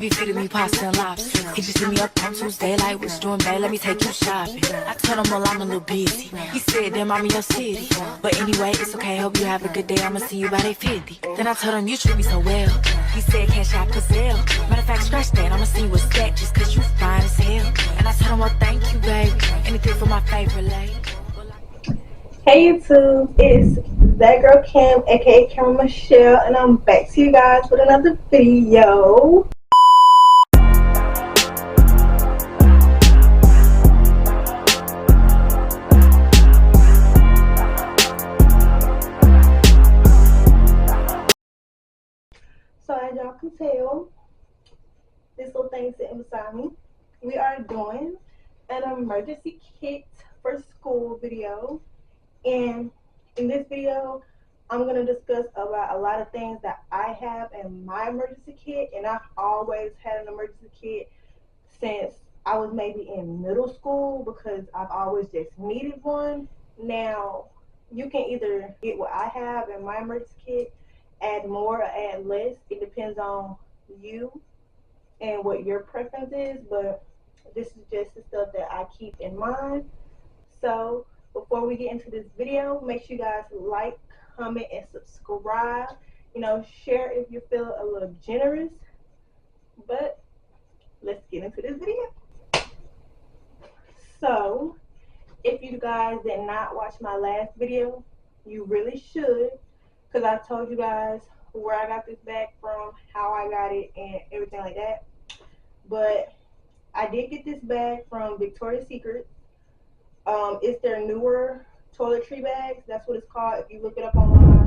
Be feeding me pasta and lobster. He just hit me up on Tuesday, like, what's doing, babe? Let me take you shopping. I told him, well, I'm a little busy. He said, damn, I'm in your city. But anyway, it's okay, hope you have a good day. I'ma see you by day 50. Then I told him, you treat me so well. He said, cash out Gazelle. Matter of fact, scratch that, I'ma see you a stack just cause you fine as hell. And I told him, well, thank you, baby. Anything for my favorite lady. Hey YouTube, it's that girl Kim, aka Cameron Michelle, and I'm back to you guys with another video. So as y'all can tell, this little thing sitting beside me, we are doing an emergency kit for school video. And in this video, I'm going to discuss about a lot of things that I have in my emergency kit. And I've always had an emergency kit since I was maybe in middle school because I've always just needed one. Now, you can either get what I have in my emergency kit, add more or add less. It depends on you and what your preference is. But this is just the stuff that I keep in mind. So before we get into this video, make sure you guys like, comment, and subscribe. Share if you feel a little generous. But let's get into this video. So if you guys did not watch my last video, you really should, because I told you guys where I got this bag from, how I got it, and everything like that. But I did get this bag from Victoria's Secret. It's their newer toiletry bags. That's what it's called if you look it up online.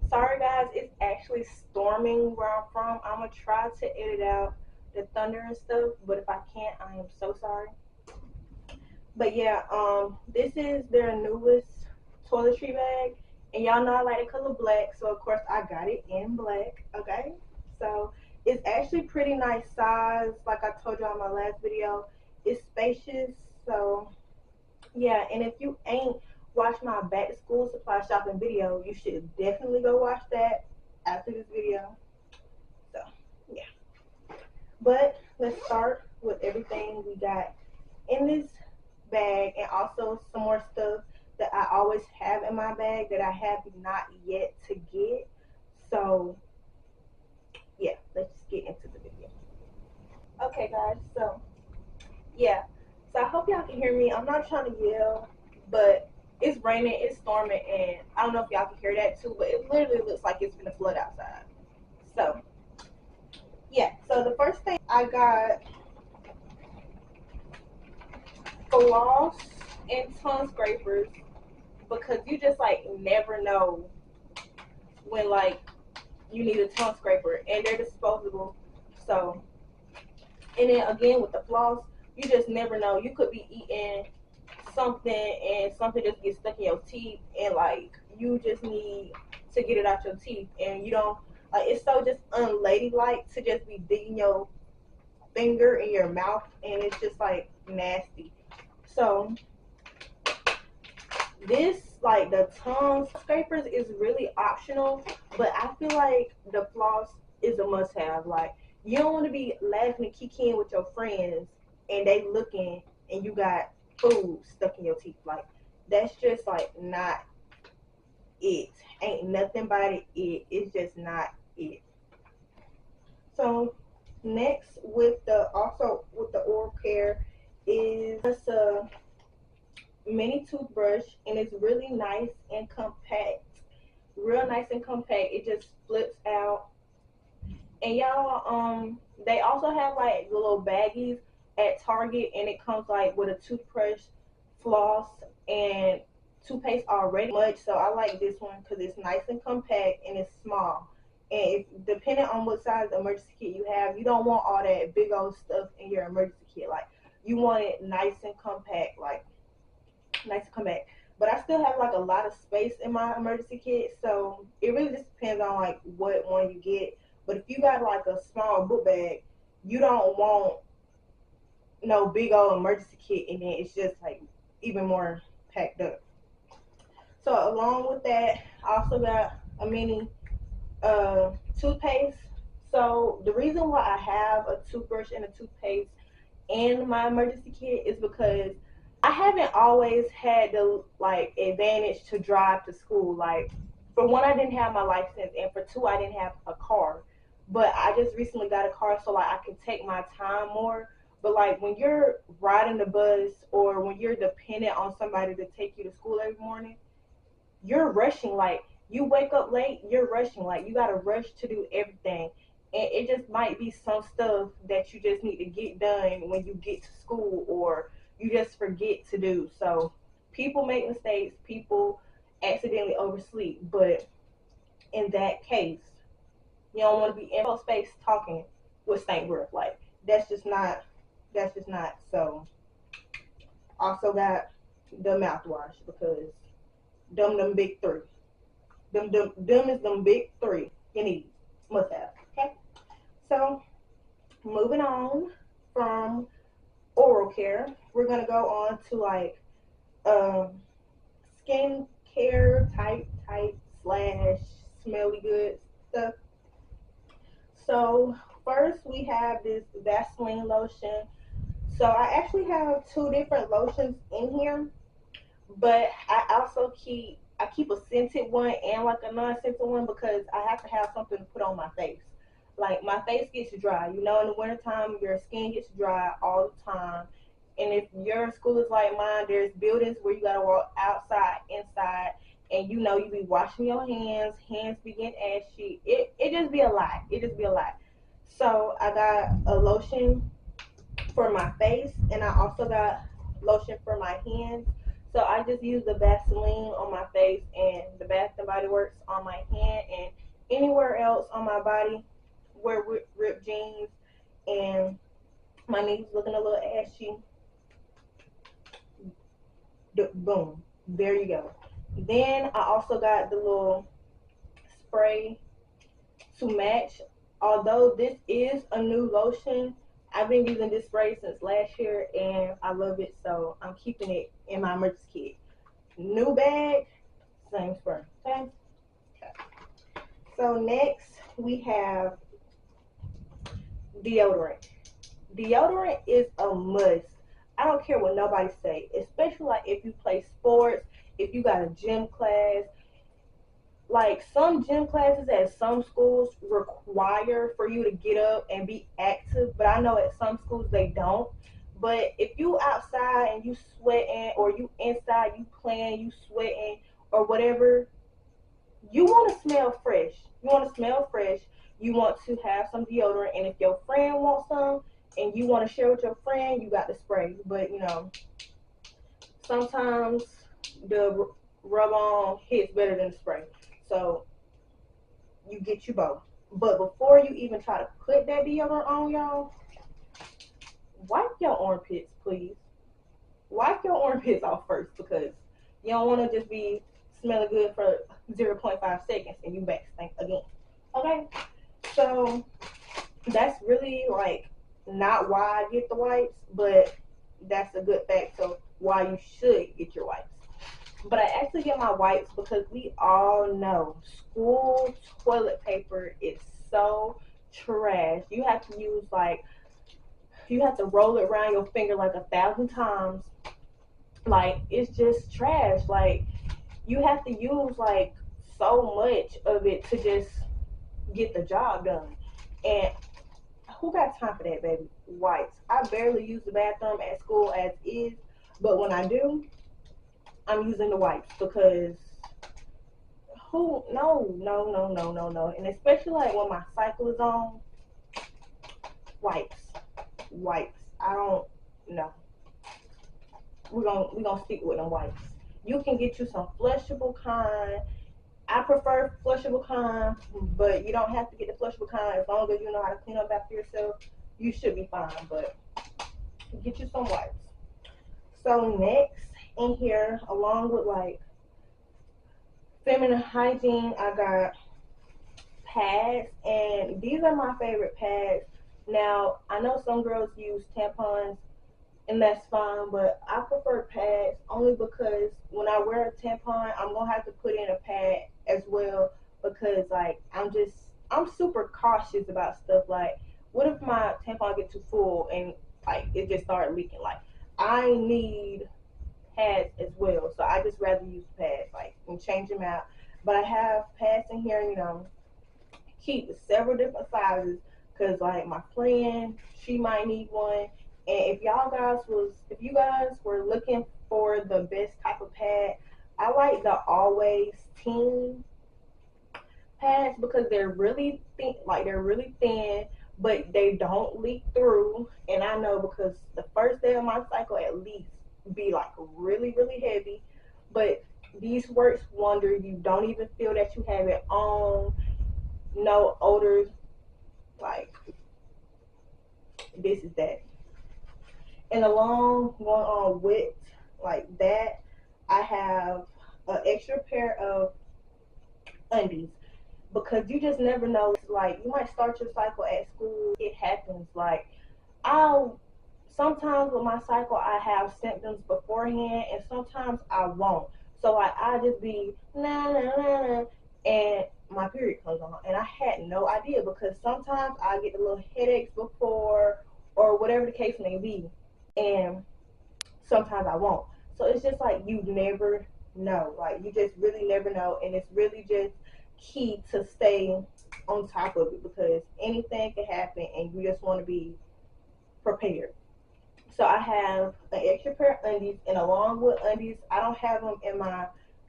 Sorry guys, it's actually storming where I'm from. I'm going to try to edit out the thunder and stuff, but if I can't, I am so sorry. But yeah, this is their newest toiletry bag. And y'all know I like the color black, so of course I got it in black, okay? So it's actually pretty nice size. Like I told you on my last video, it's spacious. So yeah, and if you ain't watched my back to school supply shopping video, you should definitely go watch that after this video. So yeah, but let's start with everything we got in this bag, and also some more stuff that I always have in my bag that I have not yet to get. So yeah, let's get into the video. Okay guys, so yeah, so I hope y'all can hear me. I'm not trying to yell, but it's raining, it's storming, and I don't know if y'all can hear that too, but it literally looks like it's gonna flood outside. So yeah, so the first thing I got, floss and tongue scrapers, because you just like never know when like you need a tongue scraper, and they're disposable. So, and then again with the floss, you just never know. You could be eating something and something just gets stuck in your teeth, and like you just need to get it out your teeth, and you don't like, it's so just unladylike to just be digging your finger in your mouth, and it's just like nasty. So this, like, the tongue scrapers is really optional, but I feel like the floss is a must have. Like, you don't want to be laughing and kicking with your friends and they looking and you got food stuck in your teeth. Like, that's just like not it. Ain't nothing about it. It's just not it. So next, with the oral care, is just a mini toothbrush, and it's really nice and compact, real nice and compact. It just flips out. And y'all, they also have like the little baggies at Target, and it comes like with a toothbrush, floss, and toothpaste already much. So I like this one because it's nice and compact and it's small. And if, depending on what size emergency kit you have, you don't want all that big old stuff in your emergency kit. Like, you want it nice and compact, like nice to come back. But I still have like a lot of space in my emergency kit, so it really just depends on like what one you get. But if you got like a small book bag, you don't want no big old emergency kit, and then it's just like even more packed up. So along with that, I also got a mini toothpaste. So the reason why I have a toothbrush and a toothpaste in my emergency kit is because I haven't always had the like advantage to drive to school. Like for one, I didn't have my license, and for two, I didn't have a car. But I just recently got a car, so like I can take my time more. But like when you're riding the bus or when you're dependent on somebody to take you to school every morning, you're rushing. Like you wake up late, you're rushing. Like you gotta rush to do everything. And it just might be some stuff that you just need to get done when you get to school or you just forget to do. So people make mistakes, people accidentally oversleep, but in that case, you don't want to be in people's face talking with stank breath. Like that's just not so. Also got the mouthwash because them big three. Them is them big three you need. Must have. Okay. So moving on from oral care, we're gonna go on to like um skin care type slash smelly good stuff. So first we have this Vaseline lotion. So I actually have two different lotions in here, but I keep a scented one and like a non-scented one because I have to have something to put on my face. Like my face gets dry. You know, in the wintertime your skin gets dry all the time. And if your school is like mine, there's buildings where you gotta walk outside, inside, and you know you be washing your hands be getting ashy. It just be a lot. It just be a lot. So I got a lotion for my face, and I also got lotion for my hands. So I just use the Vaseline on my face and the Bath and Body Works on my hand, and anywhere else on my body where ripped jeans and my knees looking a little ashy. Boom, there you go. Then I also got the little spray to match. Although this is a new lotion, I've been using this spray since last year and I love it, so I'm keeping it in my emergency kit. New bag, same spray. Okay. So next we have deodorant. Deodorant is a must. I don't care what nobody say, especially like if you play sports, if you got a gym class, like some gym classes at some schools require for you to get up and be active, but I know at some schools they don't. But if you outside and you sweating or you inside you playing, you sweating or whatever, you want to smell fresh. You want to smell fresh. You want to have some deodorant, and if your friend wants some and you want to share with your friend, you got the spray. But you know, sometimes the rub on hits better than the spray. So you get you both. But before you even try to put that deodorant on, y'all, wipe your armpits, please. Wipe your armpits off first because you don't want to just be smelling good for 0.5 seconds and you back stink again. Okay? So that's really like not why I get the wipes, but that's a good fact of why you should get your wipes. But I actually get my wipes because we all know school toilet paper is so trash. You have to roll it around your finger like 1,000 times. Like it's just trash. Like you have to use like so much of it to just get the job done. And who got time for that, baby? Wipes. I barely use the bathroom at school as is, but when I do, I'm using the wipes because who no. And especially like when my cycle is on, wipes. Wipes. I don't know. We're gonna stick with them wipes. You can get you some flushable kind. I prefer flushable kind, but you don't have to get the flushable kind as long as you know how to clean up after yourself. You should be fine, but get you some wipes. So next in here, along with like feminine hygiene, I got pads, and these are my favorite pads. Now I know some girls use tampons and that's fine. But I prefer pads only because when I wear a tampon, I'm gonna have to put in a pad as well because like I'm super cautious about stuff. Like, what if my tampon get too full and like it just started leaking? Like, I need pads as well, so I just rather use pads like and change them out. But I have pads in here, keep several different sizes because like my friend, she might need one. And if you guys were looking for the best type of pad, I like the Always Teen pads because they're really thin, but they don't leak through. And I know because the first day of my cycle at least be like really really heavy, but these works wonder. You don't even feel that you have it on. No odors, like this is that. And along going on with like that, I have an extra pair of undies because you just never know. Like you might start your cycle at school. It happens. Like I'll sometimes with my cycle I have symptoms beforehand, and sometimes I won't. So like I just be and my period comes on, and I had no idea because sometimes I get the little headaches before, or whatever the case may be, and sometimes I won't. So it's just like you never know. Like you just really never know, and it's really just key to stay on top of it because anything can happen, and you just want to be prepared. So I have an extra pair of undies, and along with undies, I don't have them in my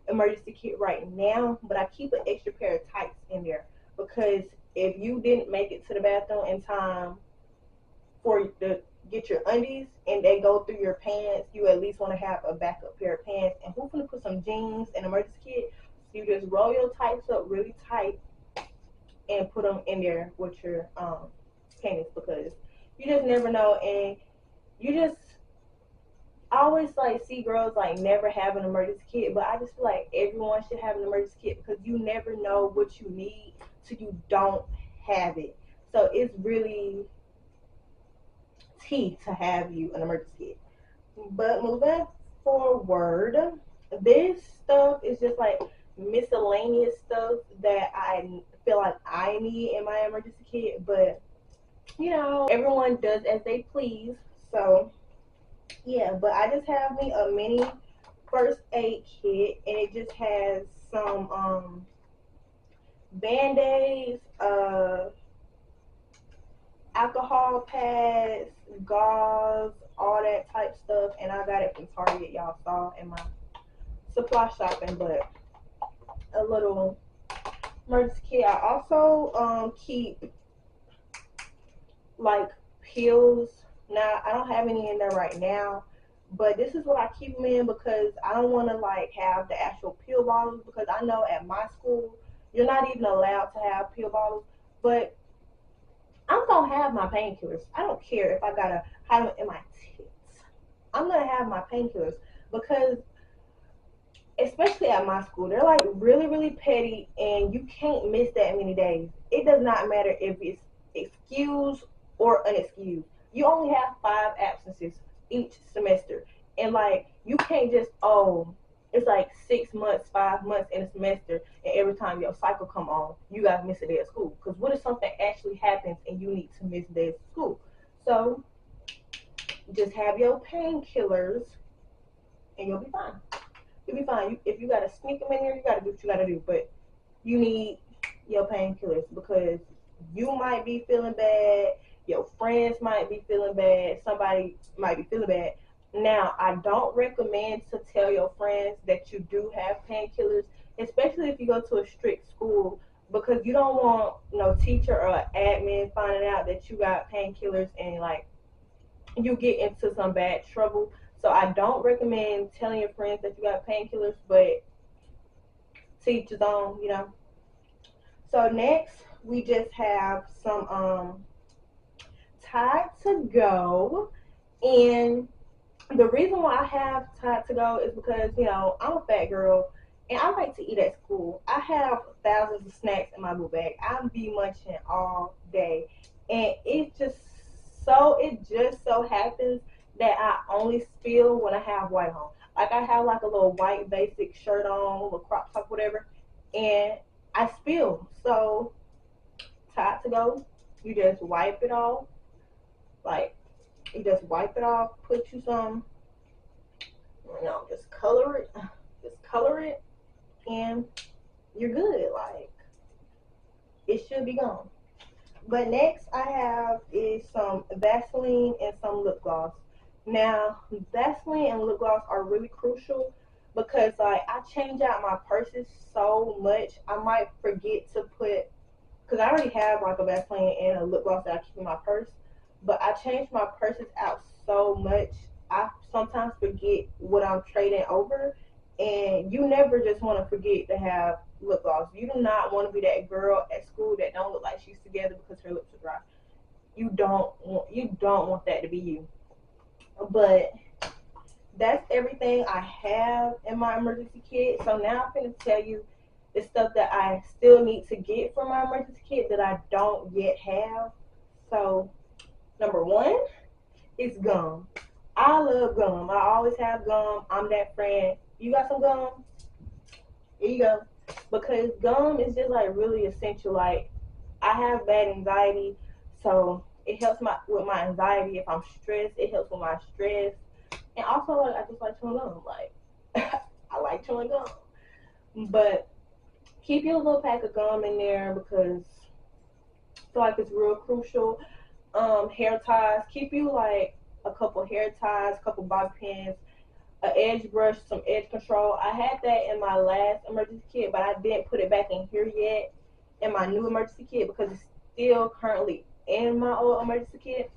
emergency kit right now, but I keep an extra pair of tights in there because if you didn't make it to the bathroom in time for the get your undies and they go through your pants, you at least want to have a backup pair of pants. And who's gonna put some jeans in emergency kit? So you just roll your tights up really tight and put them in there with your panties because you just never know. And you just I always like see girls like never have an emergency kit, but I just feel like everyone should have an emergency kit because you never know what you need till you don't have it. So it's really key to have you an emergency kit. But moving forward, this stuff is just like miscellaneous stuff that I feel like I need in my emergency kit, but everyone does as they please. So yeah, but I just have me a mini first aid kit, and it just has some band-aids, alcohol pads, gauze, all that type stuff. And I got it from Target, y'all saw in my supply shopping. But a little emergency kit. I also keep like pills. Now I don't have any in there right now, but this is what I keep them in because I don't want to like have the actual pill bottles because I know at my school you're not even allowed to have pill bottles. But I'm gonna have my painkillers. I don't care if I gotta hide them in my tits. I'm gonna have my painkillers because especially at my school, they're like really, really petty, and you can't miss that many days. It does not matter if it's excused or unexcused. You only have 5 absences each semester, and like you can't just it's like 6 months, 5 months in a semester, and every time your cycle come on, you gotta miss a day of school. Because what if something actually happens and you need to miss a day of school? So just have your painkillers, and you'll be fine. You'll be fine. If you gotta sneak them in there, you gotta do what you gotta do. But you need your painkillers because you might be feeling bad. Your friends might be feeling bad. Somebody might be feeling bad. Now, I don't recommend to tell your friends that you do have painkillers, especially if you go to a strict school, because you don't want no teacher or admin finding out that you got painkillers and like you get into some bad trouble. So I don't recommend telling your friends that you got painkillers, but teach his own. So next we just have some Tide to Go, and the reason why I have Tide to Go is because I'm a fat girl and I like to eat at school. I have thousands of snacks in my book bag. I be munching all day, and it just so happens that I only spill when I have white on. Like I have like a little white basic shirt on, a little crop top, whatever, and I spill. So time to go. You just wipe it off. Like you just wipe it off. Put you some, just color it. Just color it, and you're good. Like it should be gone. But next I have is some Vaseline and some lip gloss. Now, Vaseline and lip gloss are really crucial because like I change out my purses so much, I might forget to put because I already have like a Vaseline and a lip gloss that I keep in my purse, but I change my purses out so much, I sometimes forget what I'm trading over, and you never just want to forget to have lip gloss. You do not want to be that girl at school that don't look like she's together because her lips are dry. You don't want that to be you. But that's everything I have in my emergency kit. So now I'm going to tell you the stuff that I still need to get from my emergency kit that I don't yet have. So number one is gum. I love gum. I always have gum. I'm that friend. You got some gum? Here you go. Because gum is just like really essential. Like I have bad anxiety, so it helps with my anxiety. If I'm stressed, it helps with my stress. And also, like, I just like chewing gum. Like I like chewing gum. But keep your little pack of gum in there because I feel like it's real crucial. Hair ties. Keep you like a couple hair ties, a couple bobby pins, an edge brush, some edge control. I had that in my last emergency kit, but I didn't put it back in here yet in my new emergency kit because it's still currently in my old emergency kit.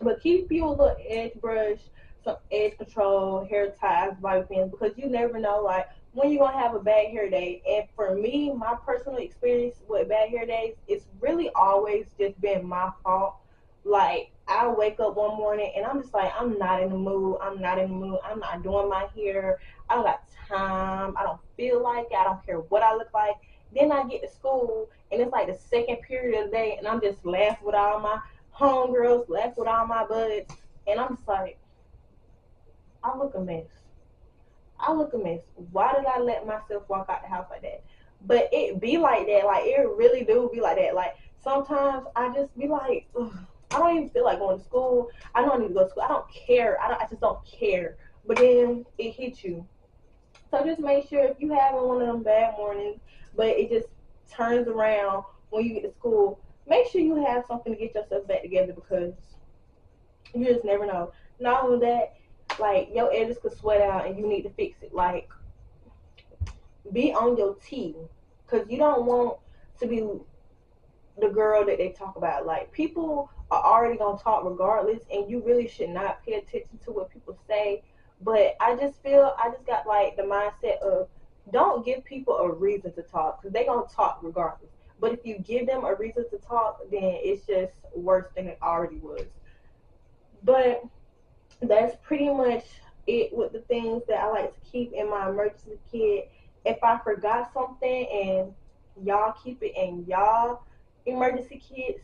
But keep you a little edge brush, some edge control, hair ties, bobby pins, because you never know like when you're gonna have a bad hair day. And for me, my personal experience with bad hair days, it's really always just been my fault. Like I wake up one morning and I'm just like, I'm not in the mood. I'm not in the mood. I'm not doing my hair. I don't got time. I don't feel like it. I don't care what I look like. Then I get to school and it's like the second period of the day and I'm just laughing with all my homegirls, laughing with all my buds. And I'm just like, I look a mess. I look a mess. Why did I let myself walk out the house like that? But it be like that. Like it really do be like that. Like sometimes I just be like, ugh, I don't even feel like going to school. I don't need to go to school. I don't care. I just don't care. But then it hits you. So just make sure if you having one of them bad mornings, but it just turns around when you get to school, make sure you have something to get yourself back together because you just never know. Not only that, like your edges could sweat out and you need to fix it. Like be on your T because you don't want to be the girl that they talk about. Like people are already gonna talk regardless, and you really should not pay attention to what people say. But I just got like the mindset of don't give people a reason to talk because they gonna talk regardless. But if you give them a reason to talk, then it's just worse than it already was. But that's pretty much it with the things that I like to keep in my emergency kit. If I forgot something and y'all keep it in y'all emergency kits,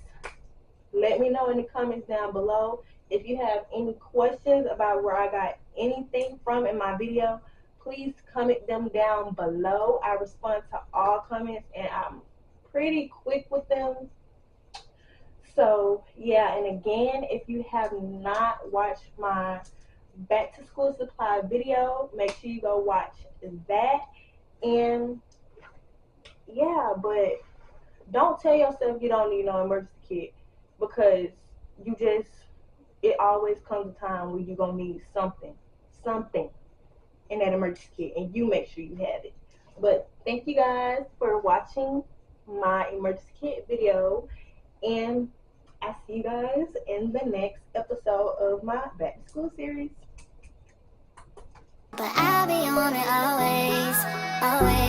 let me know in the comments down below. If you have any questions about where I got anything from in my video, please comment them down below. I respond to all comments and I'm pretty quick with them. So yeah, and again, if you have not watched my back to school supply video, make sure you go watch that. And yeah, but don't tell yourself you don't need no emergency kit because it always comes a time where you're gonna need something in that emergency kit, and you make sure you have it. But thank you guys for watching my emergency kit video, and I see you guys in the next episode of my back to school series. But I'll be on it always, always.